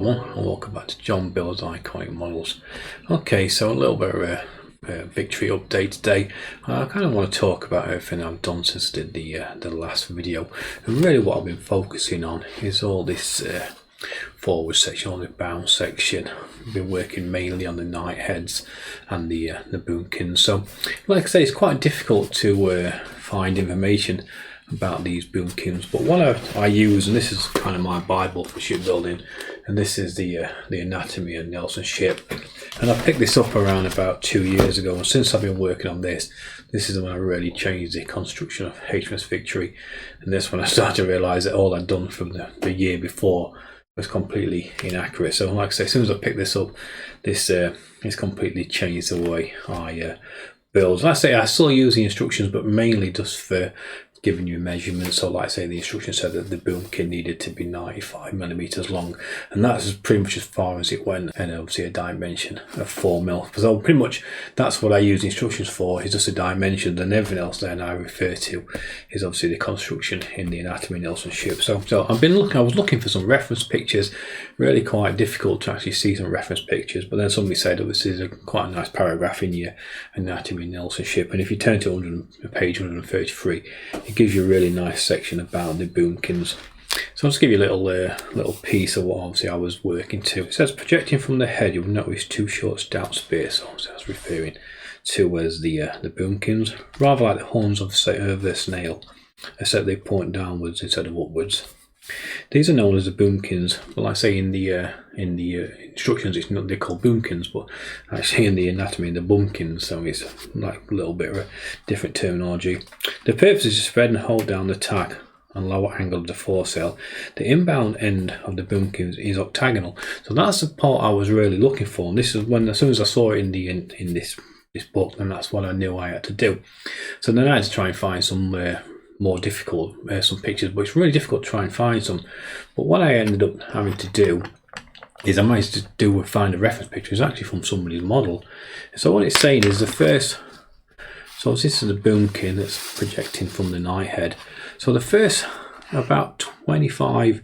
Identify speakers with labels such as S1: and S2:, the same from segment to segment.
S1: everyone, and welcome back to John Builds Iconic Models. Okay, so a little bit of a Victory update today. I kind of want to talk about everything I've done since I did the last video, and really what I've been focusing on is all this forward section, all the bow section. I've been working mainly on the knight heads and the Boomkins. So like I say, it's quite difficult to find information about these Boomkins, but what I use, and this is kind of my bible for shipbuilding, and this is the anatomy of Nelson ship, and I picked this up around about 2 years ago, and since I've been working on this is when I really changed the construction of HMS Victory, and this when I started to realise that all I'd done from the year before was completely inaccurate. So like I say, as soon as I picked this up, this has completely changed the way I build. Like I say, I still use the instructions, but mainly just for giving you measurements. So like I say, the instructions said that the boomkin needed to be 95mm long, and that's pretty much as far as it went, and obviously a dimension of 4mm. So pretty much that's what I use the instructions for, is just a dimension, and everything else then I refer to is obviously the construction in the anatomy of Nelson ship. So I was looking for some reference pictures, really quite difficult to actually see some reference pictures, but then somebody said, oh, this is quite a nice paragraph in your anatomy of Nelson ship, and if you turn to page 133, it gives you a really nice section about the Boomkins. So I'll just give you a little piece of what obviously I was working to. It says, projecting from the head, you'll notice two short stout spears. So obviously I was referring to as the Boomkins, rather like the horns of the snail, except they point downwards instead of upwards. These are known as the Boomkins, but like I say in the instructions, it's not, they're called Boomkins, but actually in the anatomy, the Boomkins, so it's like a little bit of a different terminology. The purpose is to spread and hold down the tack and lower angle of the foresail. The inbound end of the Boomkins is octagonal, so that's the part I was really looking for. And this is when, as soon as I saw it in this book, then that's what I knew I had to do. So then I had to try and find some more difficult some pictures, but it's really difficult to try and find some. But what I ended up having to do is I managed to find a reference picture. It's actually from somebody's model. So what it's saying is the first, so this is the boomkin that's projecting from the knight head. So the first about 25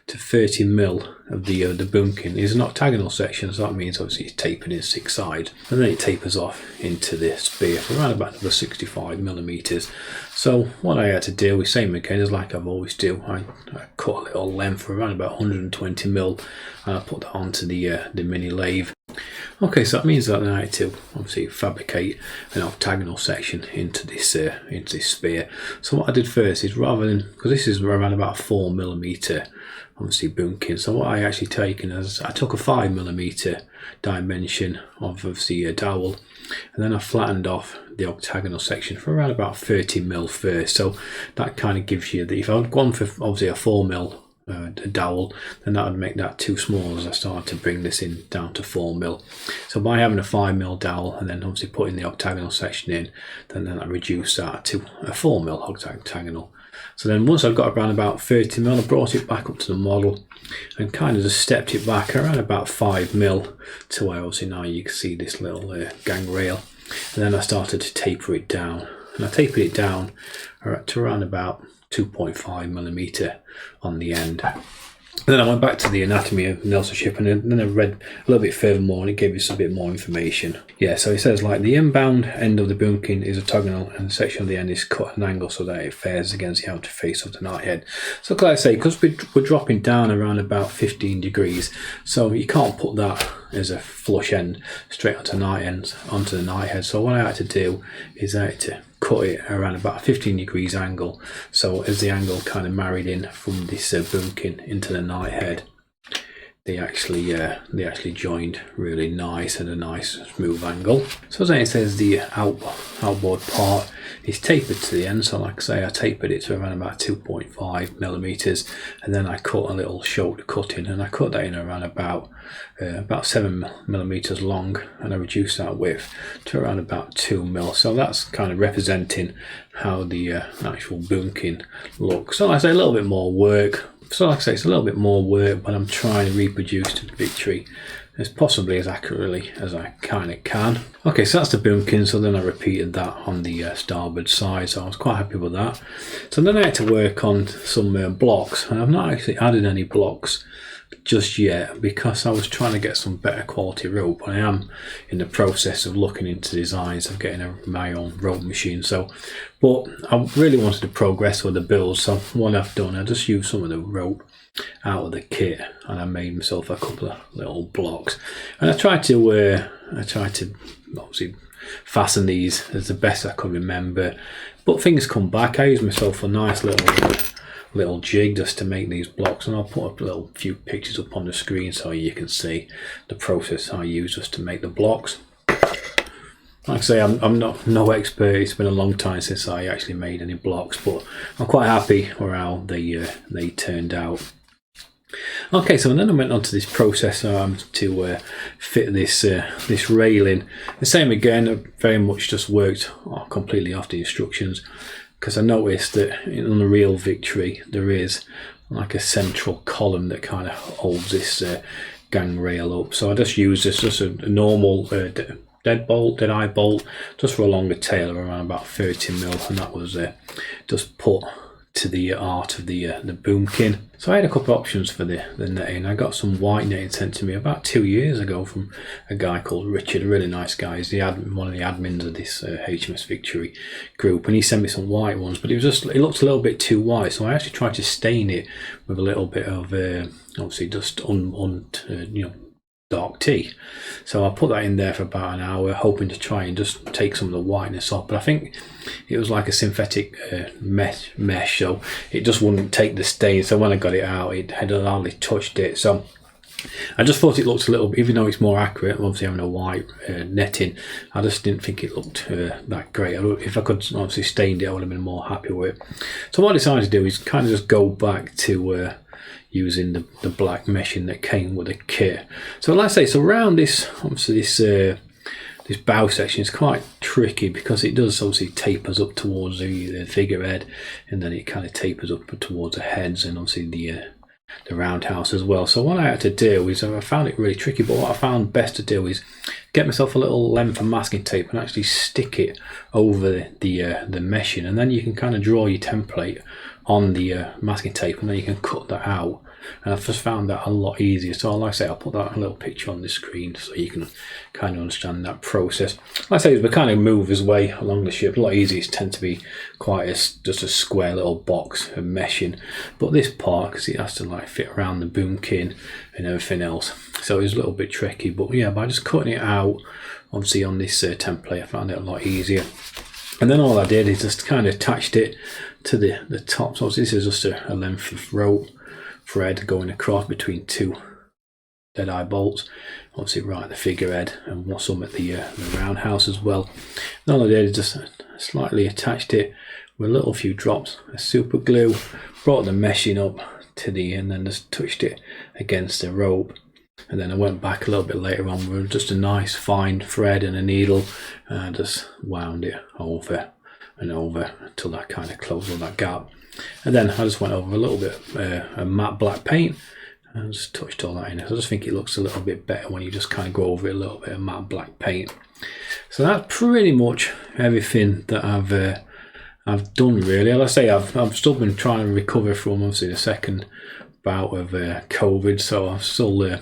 S1: to 30mm of the boomkin is an octagonal section, so that means obviously it's tapered in 6 sides, and then it tapers off into the spear for around about another 65mm. So what I had to do is same again as like I've always do. I cut a little length for around about 120mm, and I put that onto the mini lathe. Okay, so that means that I had to obviously fabricate an octagonal section into this spear. So what I did first is, rather than, because this is around about 4mm obviously boomkin, so what I actually taken is I took a 5mm dimension of the dowel, and then I flattened off the octagonal section for around about 30mm first. So that kind of gives you the, if I'd gone for obviously a 4mm dowel, then that would make that too small as I started to bring this in down to 4mm. So by having a 5mm dowel and then obviously putting the octagonal section in, then I reduced that to a 4mm octagonal. So then once I've got around about 30mm, I brought it back up to the model and kind of just stepped it back around about 5mm to where obviously now you can see this little gang rail, and then I started to taper it down, and I tapered it down to around about 2.5mm on the end. And then I went back to the anatomy of Nelson ship, and then I read a little bit further more, and it gave us a bit more information. Yeah, so it says like the inbound end of the boomkin is octagonal, and the section of the end is cut at an angle so that it fares against the outer face of the knight head. So like I say, because we're dropping down around about 15 degrees, so you can't put that as a flush end straight onto the knight head. So what I had to do is I had to cut it around about 15 degrees angle, so as the angle kind of married in from this boomkin into the knight head, they actually joined really nice at a nice smooth angle. So as it says, the outboard part is tapered to the end, so like I say, I tapered it to around about 2.5mm, and then I cut a little shoulder cutting, and I cut that in around about 7mm long, and I reduced that width to around about 2mm. So that's kind of representing how the actual boomkin looks. So like I say, a little bit more work. So like I say, it's a little bit more work, but I'm trying to reproduce the Victory as possibly as accurately as I kind of can. Okay, so that's the boomkin. So then I repeated that on the starboard side, so I was quite happy with that. So then I had to work on some blocks, and I've not actually added any blocks just yet, because I was trying to get some better quality rope. I am in the process of looking into designs of getting my own rope machine. So, but I really wanted to progress with the build. So what I've done, I just used some of the rope out of the kit, and I made myself a couple of little blocks. And I tried to obviously fasten these as the best I could remember. But things come back. I used myself a nice little jig just to make these blocks, and I'll put a few pictures up on the screen so you can see the process I use just to make the blocks. Like I say, I'm no expert. It's been a long time since I actually made any blocks, but I'm quite happy with how they turned out. Okay, so then I went on to this process to fit this railing. The same again, very much just worked completely off the instructions, because I noticed that on the real Victory there is like a central column that kind of holds this gang rail up. So I just used this, just a normal dead eye bolt, just for a longer tail around about 30mm, and that was just put to the art of the Boomkin. So I had a couple of options for the netting. I got some white netting sent to me about 2 years ago from a guy called Richard, a really nice guy. He's one of the admins of this HMS Victory group, and he sent me some white ones, but it looked a little bit too white, so I actually tried to stain it with a little bit of obviously just dark tea. So I put that in there for about an hour, hoping to try and just take some of the whiteness off, but I think it was like a synthetic mesh, so it just wouldn't take the stain. So when I got it out, it had hardly touched it. So I just thought it looked a little, even though it's more accurate, obviously having a white netting, I just didn't think it looked that great. If I could obviously stained it, I would have been more happy with it. So what I decided to do is kind of just go back to using the black meshing that came with the kit. So like I say, so around this, obviously this bow section is quite tricky, because it does obviously tapers up towards the figurehead, and then it kind of tapers up towards the heads, and obviously the roundhouse as well. So what I had to do is, I found it really tricky, but what I found best to do is get myself a little length of masking tape and actually stick it over the meshing, and then you can kind of draw your template on the masking tape, and then you can cut that out. And I've just found that a lot easier. So like I say, I'll put that little picture on the screen so you can kind of understand that process. Like I say, as we kind of move his way along the ship, a lot easier. It tends to be quite just a square little box of meshing, but this part, because it has to like fit around the boomkin and everything else, so it's a little bit tricky. But yeah, by just cutting it out obviously on this template, I found it a lot easier. And then all I did is just kind of attached it to the top. So this is just a length of rope thread going across between two dead eye bolts, obviously right at the figurehead, and some at the roundhouse as well. And all I did is just slightly attached it with a little few drops of super glue, brought the meshing up to and then just touched it against the rope. And then I went back a little bit later on with just a nice fine thread and a needle, and I just wound it over and over until that kind of closed all that gap. And then I just went over a little bit of matte black paint and just touched all that in. So I just think it looks a little bit better when you just kind of go over it a little bit of matte black paint. So that's pretty much everything that I've done really. As I say, I've still been trying to recover from obviously the second bout of COVID, so I'm still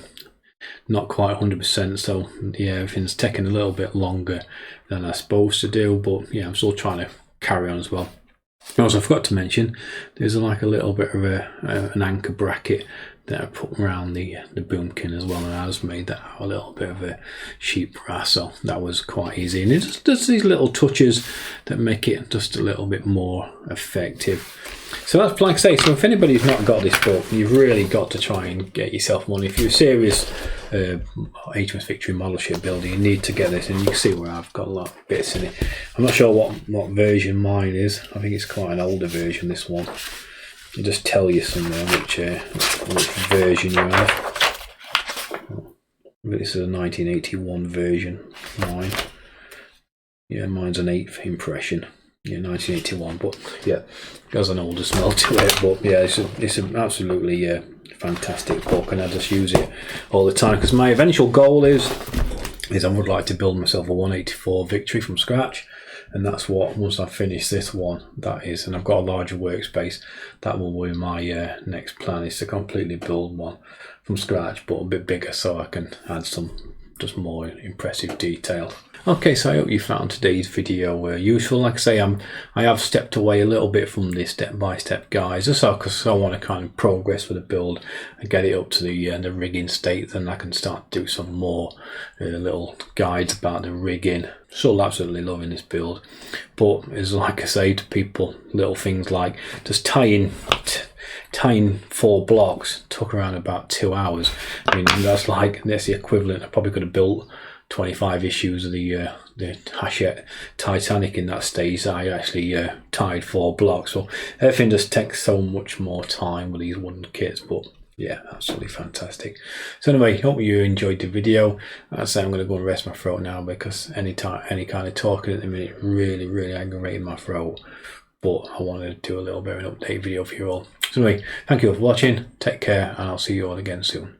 S1: not quite 100%. So yeah, everything's taking a little bit longer than I'm supposed to do, but yeah, I'm still trying to carry on as well. Also, I forgot to mention, there's like a little bit of an anchor bracket that I put around the boomkin as well, and I just made that out a little bit of a sheep brass, so that was quite easy. And it's just these little touches that make it just a little bit more effective. So that's like I say, so if anybody's not got this book, you've really got to try and get yourself one. If you're a serious HMS Victory model ship builder, you need to get this, and you can see where I've got a lot of bits in it. I'm not sure what version mine is. I think it's quite an older version, this one. I'll just tell you somewhere which version you have. This is a 1981 version, mine. Yeah, mine's an 8th impression. Yeah, 1981, but yeah, it has an older smell to it. But yeah, it's an absolutely fantastic book, and I just use it all the time, because my eventual goal is I would like to build myself a 184 Victory from scratch. and that's what, once I finish this one, that is, and I've got a larger workspace, that will be my next plan, is to completely build one from scratch, but a bit bigger, so I can add some just more impressive detail. Okay, so I hope you found today's video useful. Like I say, I have stepped away a little bit from the step-by-step guides, just because I want to kind of progress with the build and get it up to the rigging state. Then I can start to do some more little guides about the rigging. Still absolutely loving this build, but it's like I say to people, little things like just tying 4 blocks took around about 2 hours. I mean, that's the equivalent. I probably could have built 25 issues of the Hachette Titanic in that stage. I actually tied 4 blocks, so everything just takes so much more time with these wooden kits, but yeah, absolutely fantastic. So anyway, hope you enjoyed the video. As I say, I'm going to go and rest my throat now, because any kind of talking at the minute really aggravating my throat, but I wanted to do a little bit of an update video for you all. So anyway, thank you all for watching, take care, and I'll see you all again soon.